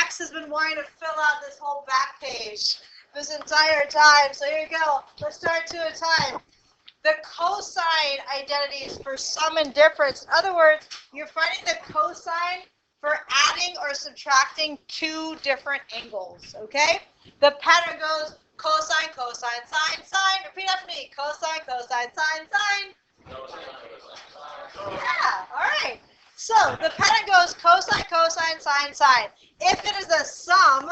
Max has been wanting to fill out this whole back page this entire time. So here you go. Let's start two at a time. The cosine identities for sum and difference. In other words, you're finding the cosine for adding or subtracting two different angles, okay? The pattern goes cosine, cosine, sine, sine. Repeat after me. Cosine, cosine, sine, sine. Yeah, all right. So the pattern goes cosine, cosine, sine, sine. If it is a sum,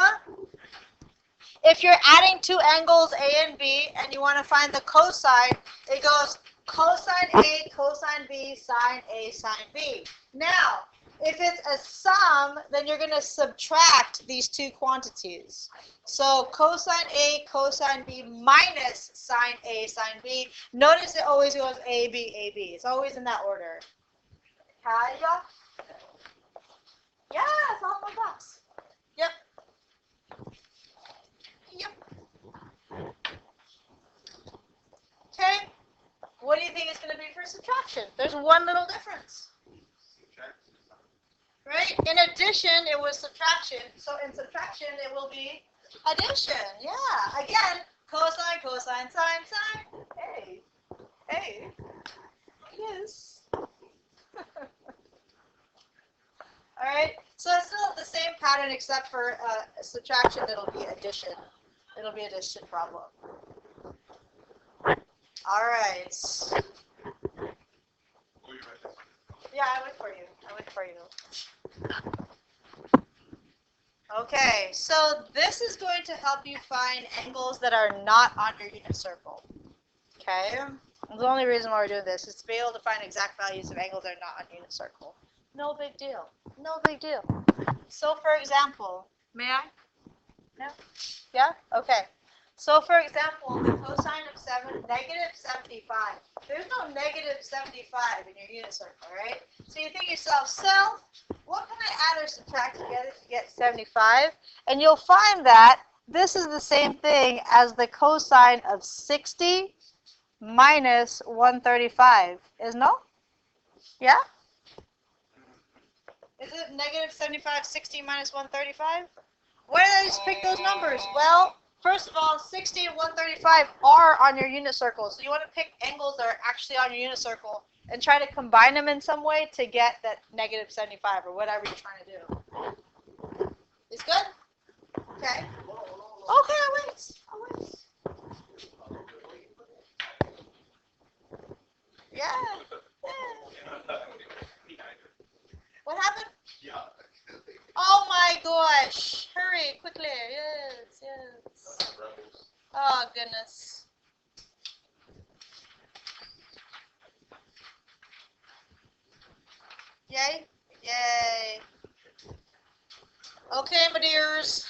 if you're adding two angles A and B and you want to find the cosine, it goes cosine A, cosine B, sine A, sine B. Now, if it's a sum, then you're going to subtract these two quantities. So cosine A, cosine B minus sine A, sine B. Notice it always goes A, B, A, B. It's always in that order. Kaya? Yeah, it's all in one box. Yep. Yep. Okay. What do you think it's going to be for subtraction? There's one little difference. Right? In addition, it was subtraction. So in subtraction, it will be addition. Yeah. Again, cosine, cosine, sine, sine. Hey. Hey. Yes. All right. So it's still the same pattern except for subtraction. It'll be addition. It'll be addition problem. All right. Yeah, I wait for you. I wait for you. Okay, so this is going to help you find angles that are not on your unit circle. Okay? And the only reason why we're doing this is to be able to find exact values of angles that are not on unit circle. No big deal. No big deal. So, for example, may I? No? Yeah? Okay. So, for example, the cosine of negative 75. There's no negative 75 in your unit circle, right? So you think to yourself, so, what can I add or subtract together to get 75? And you'll find that this is the same thing as the cosine of 60 minus 135. Is no? Yeah? Is it negative 75, 60 minus 135? Why did I just pick those numbers? Well, first of all, 60 and 135 are on your unit circle. So you want to pick angles that are actually on your unit circle and try to combine them in some way to get that negative 75 or whatever you're trying to do. Is good? Okay. Okay, I'll wait. I'll wait. Yeah. What happened? Oh my gosh. Hurry, quickly. Yes, yes. Oh, goodness. Yay? Yay. Okay, my dears.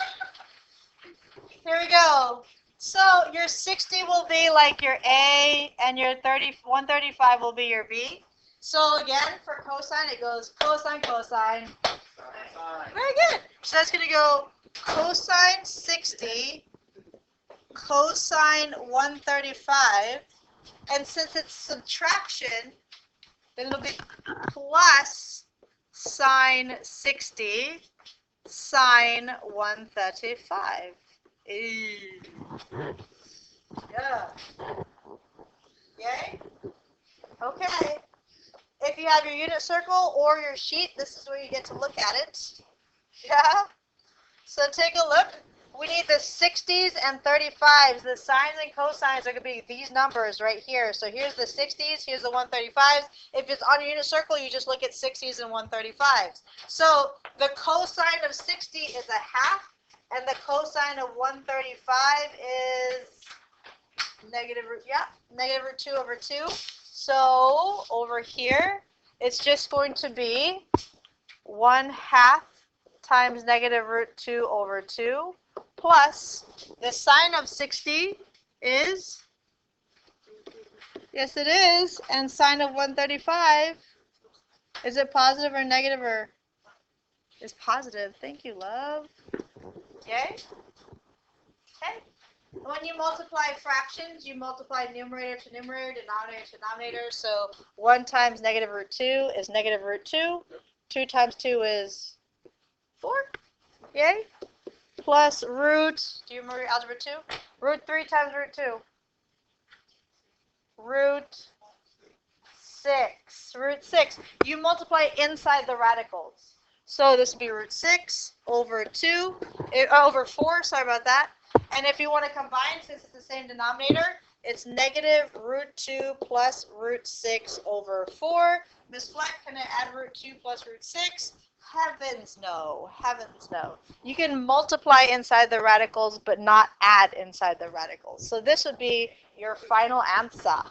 Here we go. So your 60 will be like your A, and your 135 will be your B. So again, for cosine, it goes cosine, cosine. Very good. So that's going to go cosine 60, cosine 135, and since it's subtraction, then it'll be plus sine 60, sine 135. Yeah. Yay? Okay. If you have your unit circle or your sheet, this is where you get to look at it. Yeah? So take a look. We need the 60s and 35s. The sines and cosines are going to be these numbers right here. So here's the 60s, here's the 135s. If it's on your unit circle, you just look at 60s and 135s. So the cosine of 60 is a half, and the cosine of 135 is negative root 2 over 2. So over here, it's just going to be 1/2 times negative root 2 over 2 plus the sine of 60 is, yes it is, and sine of 135, is it positive or negative or, it's positive. Thank you, love. Yay? Okay. When you multiply fractions, you multiply numerator to numerator, denominator to denominator. So 1 times negative root 2 is negative root 2. 2 times 2 is 4. Yay? Plus root, do you remember algebra 2? Root 3 times root 2. Root 6. Root 6. You multiply inside the radicals. So this would be root 6 over 2, over 4, sorry about that. And if you want to combine, since it's the same denominator, it's negative root 2 plus root 6 over 4. Miss Fleck, can I add root 2 plus root 6? Heavens no. Heavens no. You can multiply inside the radicals, but not add inside the radicals. So this would be your final answer.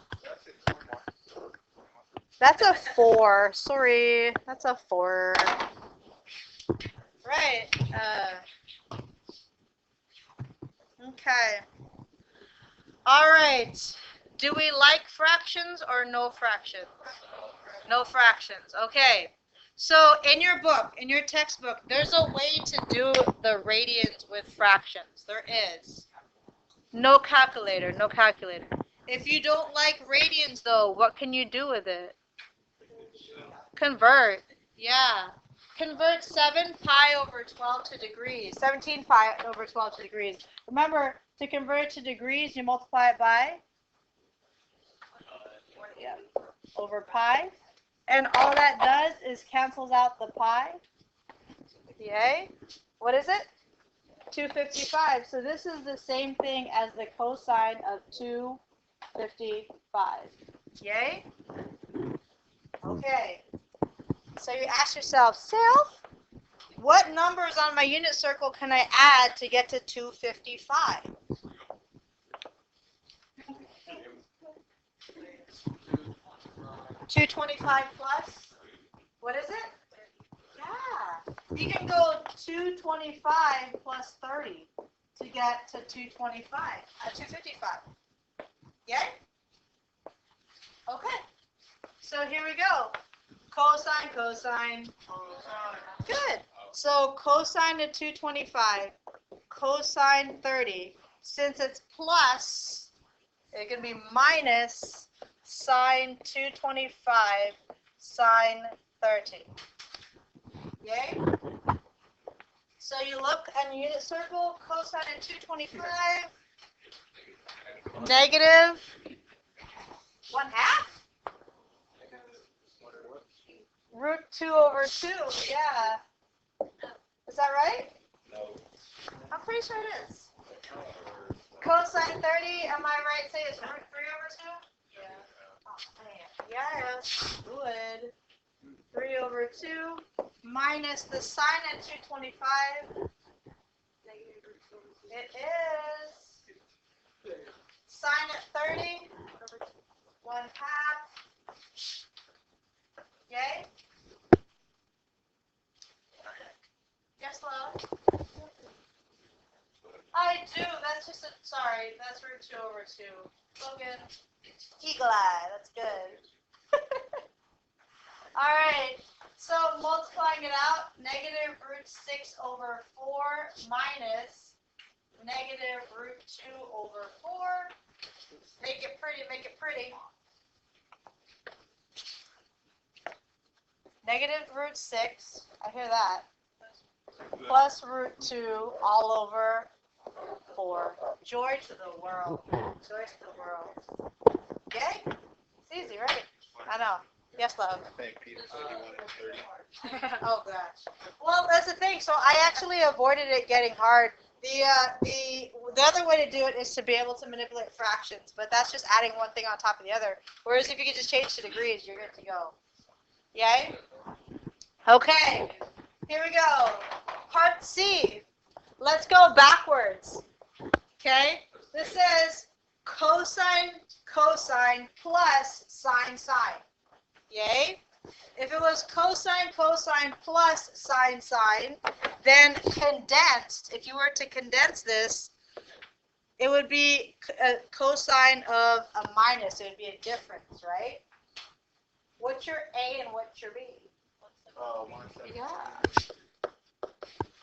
That's a 4. Sorry. That's a 4. Right. Okay. All right. Do we like fractions or no fractions? No fractions. Okay. So in your book, in your textbook, there's a way to do the radians with fractions. There is. No calculator. No calculator. If you don't like radians, though, what can you do with it? Convert. Yeah. Convert 7 pi over 12 to degrees. 17 pi over 12 to degrees. Remember, to convert it to degrees, you multiply it by? Yeah. Over pi. And all that does is cancels out the pi. Yay. What is it? 255. So this is the same thing as the cosine of 255. Yay? Okay. So you ask yourself, what numbers on my unit circle can I add to get to 255? $225 plus? What is it? Yeah. You can go 225 plus 30 to get to 255. Yay? Okay. So here we go. Cosine, cosine. Good. So cosine of 225, cosine 30. Since it's plus, it can be minus sine 225, sine 30. Yay? So you look at the unit circle, cosine of 225, negative 1/2. Root 2 over 2, yeah. Is that right? No. I'm pretty sure it is. Cosine 30, am I right? Say it's root 3 over 2? Yeah. Oh, man. Yes, good. 3 over 2 minus the sine at 225. It is sine at 30, 1/2. Yay? Yes, love? I do. That's just sorry. That's root 2 over 2. Logan. Eagle eye. That's good. All right. So multiplying it out, negative root 6 over 4 minus negative root 2 over 4. Make it pretty. Make it pretty. Negative root 6. I hear that. Plus root 2 all over 4. Joy to the world. Joy to the world. Yay? It's easy, right? I know. Yes, love. I think Peter said he wanted 30. Oh, gosh. Well, that's the thing. So I actually avoided it getting hard. The other way to do it is to be able to manipulate fractions, but that's just adding one thing on top of the other. Whereas if you could just change to degrees, you're good to go. Yay? Okay. Here we go. Part C. Let's go backwards. Okay? This says cosine, cosine plus sine, sine. Yay? If it was cosine, cosine plus sine, sine, then condensed, if you were to condense this, it would be a cosine of a minus. It would be a difference, right? What's your A and what's your B? 170. Yeah.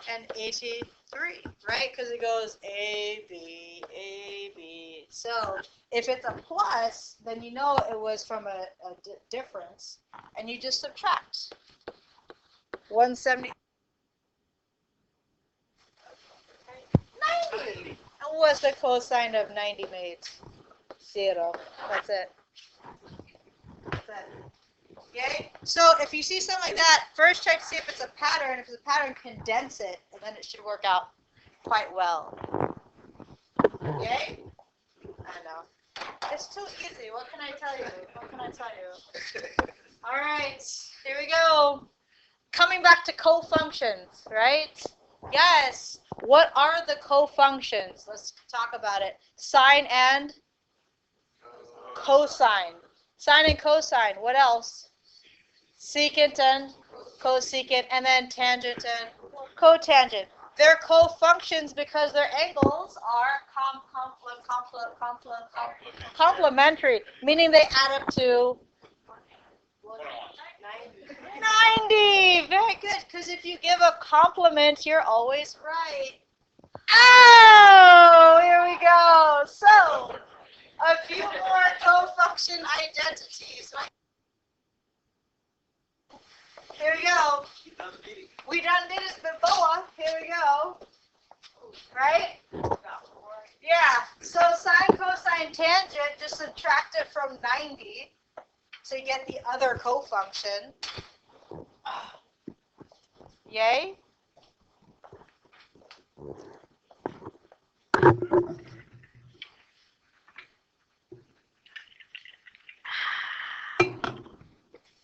And 83, right? Because it goes A, B, A, B. So if it's a plus, then you know it was from a difference, and you just subtract. 170. What's the cosine of 90 made? 0. That's it. That's it. Okay? So if you see something like that, first check to see if it's a pattern. If it's a pattern, condense it, and then it should work out quite well. Okay? I know. It's too easy. What can I tell you? What can I tell you? All right. Here we go. Coming back to cofunctions, right? Yes. What are the cofunctions? Let's talk about it. Sine and cosine. Sine and cosine. What else? Secant and cosecant, and then tangent and cotangent. They're cofunctions because their angles are complementary, meaning they add up to 90. Very good, because if you give a complement, you're always right. Oh, here we go. So, a few more cofunction identities. Here we go. We done did this before. Here we go. Right? Yeah. So sine, cosine, tangent, just subtract it from 90 to get the other cofunction. Yay?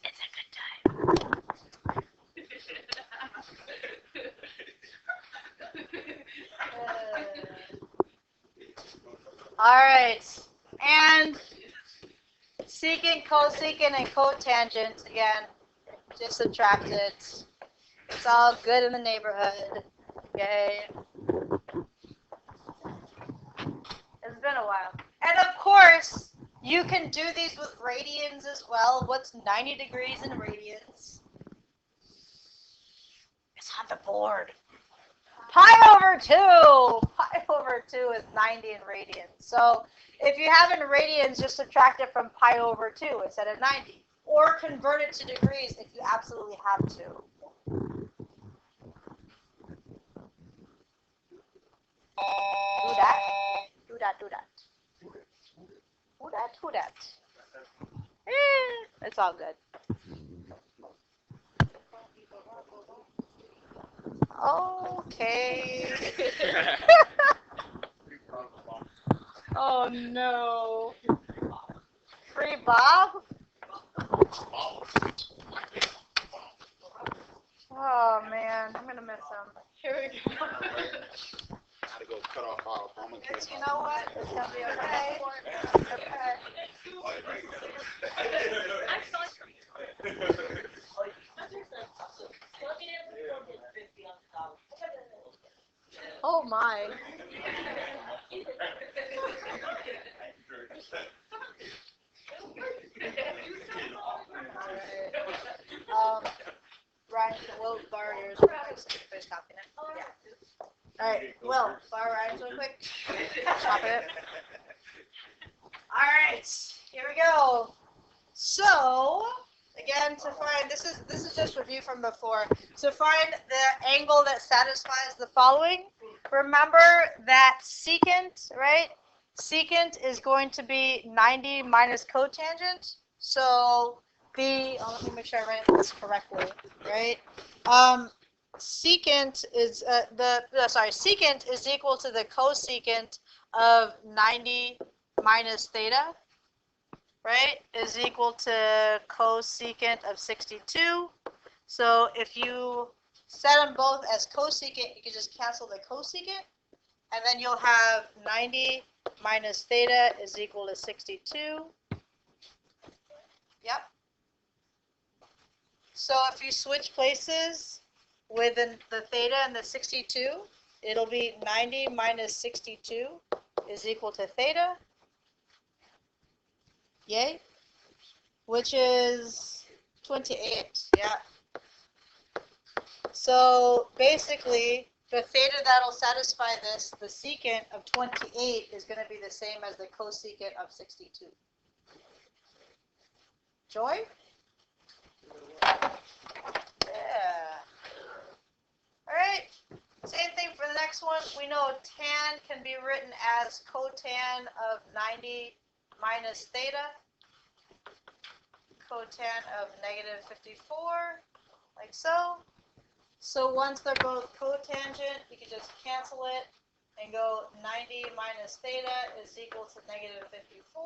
It's a good time. All right. And secant, cosecant, and cotangent, again, just subtract it. It's all good in the neighborhood. Yay. It's been a while. And of course, you can do these with radians as well. What's 90 degrees in radians? It's on the board. Pi over 2. Pi over 2 is 90 in radians. So if you have it in radians, just subtract it from pi over 2 instead of 90. Or convert it to degrees if you absolutely have to. Do that. Do that, do that. Do that, do that. It's all good. Okay. Oh no. Free Bob? Oh man, I'm gonna miss him. Here we go. Gotta go cut off our phone. Yes, you know what? It's gonna be okay. Okay. Oh my. Ryan, we'll borrow yours real quick so you can finish copying it. Yeah. All right, Will, borrow Ryan's real quick. Copy it. All right, here we go. So, again, to find, this is just review from before. To find the angle that satisfies the following, remember that secant, right? Secant is going to be 90 minus cotangent. So let me make sure I write this correctly, right? Secant is secant is equal to the cosecant of 90 minus theta, right? Is equal to cosecant of 62. So if you set them both as cosecant, you can just cancel the cosecant, and then you'll have 90 minus theta is equal to 62. Yep. So if you switch places with the theta and the 62, it'll be 90 minus 62 is equal to theta. Yay. Which is 28. Yeah. So basically, the theta that'll satisfy this, the secant of 28, is going to be the same as the cosecant of 62. Joy? Yeah. All right. Same thing for the next next one, we know tan can be written as cotan of 90 minus theta. Cotan of negative 54, like so. So once they're both cotangent, you can just cancel it and go 90 minus theta is equal to negative 54.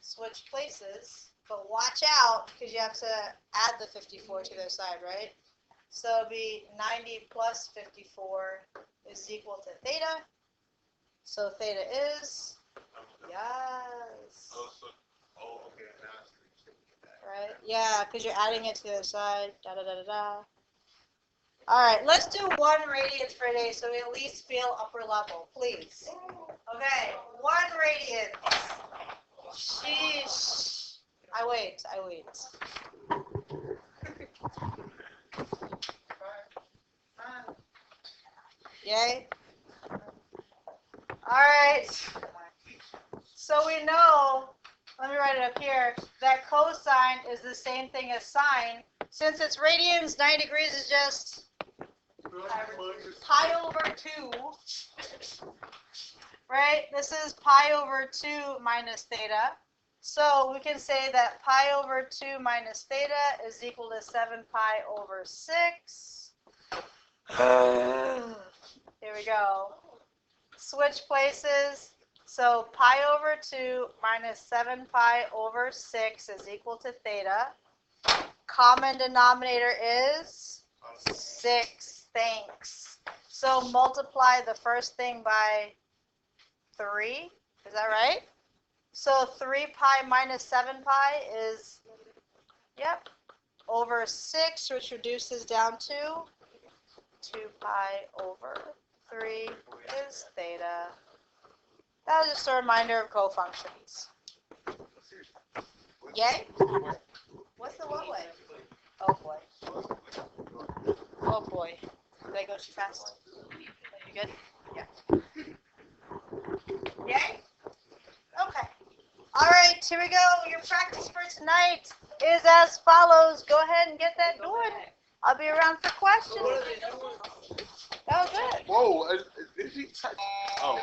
Switch places, but watch out because you have to add the 54 to their side, right? So it'll be 90 plus 54 is equal to theta. So theta is, yes. Oh, okay. Right? Yeah, because you're adding it to the other side. Da da da da da. All right, let's do 1 radians for today so we at least feel upper level, please. Okay, 1 radians. Sheesh. I wait. Yay? All right. So we know, let me write it up here, that cosine is the same thing as sine. Since it's radians, 90 degrees is just pi over 2. Right? This is pi over 2 minus theta. So we can say that pi over 2 minus theta is equal to 7 pi over 6. Here we go. Switch places. So pi over 2 minus 7 pi over 6 is equal to theta. Common denominator is 6. Thanks. So multiply the first thing by 3. Is that right? So 3 pi minus 7 pi is, yep, over 6, which reduces down to 2 pi over 3 is theta. That was just a reminder of cofunctions. Yay? What's the what way? Oh boy. Oh boy. Did I go too fast? You good? Yeah. Yay? Okay. All right, here we go. Your practice for tonight is as follows. Go ahead and get that going. I'll be around for questions. Oh, good. Whoa, is he touching? Oh.